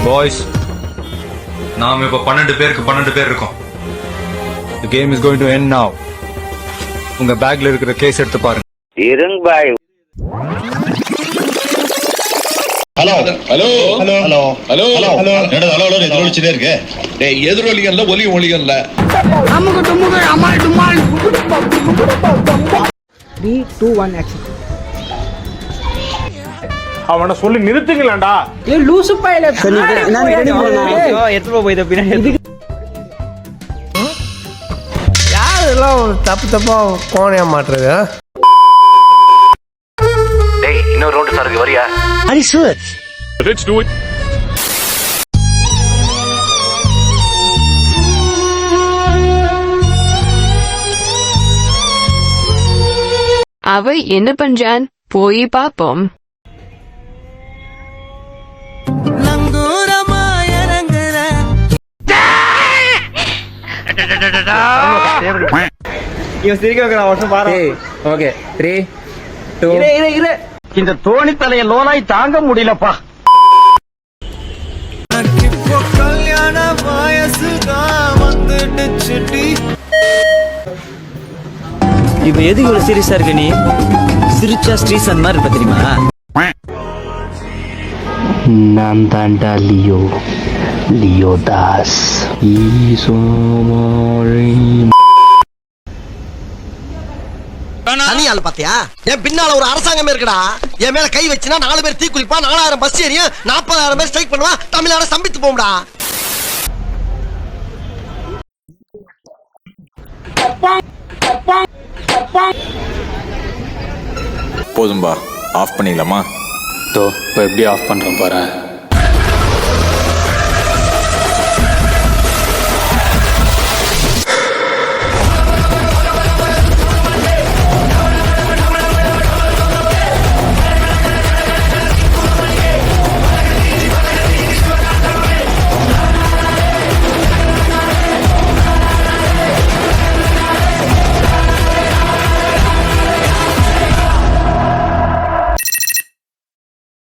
Boys, நாம இப்ப 12 பேருக்கு 12 பேர் இருக்கோம். The game is going to end now. உங்க பேக்ல இருக்கிற கேஸ் எடுத்து பாருங்க. இருங்க bye. Hello hello hello hello hello hello என்னடா ஹலோ ஹலோ எதிரொலிச்சிட்டே இருக்கு. டேய் எதிரொலிகன்ல ஒலி ஒலிகன்ல அமுக டுமுக அமால் டுமால் 3 2 1 ஆக்ஷன். அவனை சொல்லி நிறுத்துங்களேன்டா. ஏ லூசு பையல நான் ரெடி பண்ணனும். எத்தனை போய் பின்னாடி யாரெல்லாம் தப்பா கோணையா மாட்டுறது? டேய் இன்னொரு ரவுண்ட் சாருக்கு வரியா? Are you sure? Let's do it. அவ என்ன பண்றான் போய் பாப்போம். இவன் சிரிக்க வைக்கிறான் வருஷம் பாரு. ஓகே 3 2 இந்த தோணி தலைய லோனாய் தாங்க முடியலப்பா. கல்யாண வயசுதான் வந்துடுச்சுடி. இப்ப எதுக்கு இவ்வளவு சீரியஸா இருக்க நீ? சிரிச்சா ஸ்ரீசன் மாதிரி இருப்ப தெரியுமா? நான் தாண்டா லியோ தாஸ். தனியாள் பாத்தியா? என் பின்னால ஒரு அரசாங்கம் இருக்குடா. என் மேல கை வச்சுனா 4 பேர் தீ குளிப்பா, 4000 பஸ் ஏறியும் 40,000 பேர் ஸ்ட்ரைக் பண்ணுவா, தமிழ்நாடு சம்பித்து போம்டா. போதும்பா, ஆஃப் பண்ணிடலாமா? இப்போ எப்படி ஆஃப் பண்றோம் பாரு.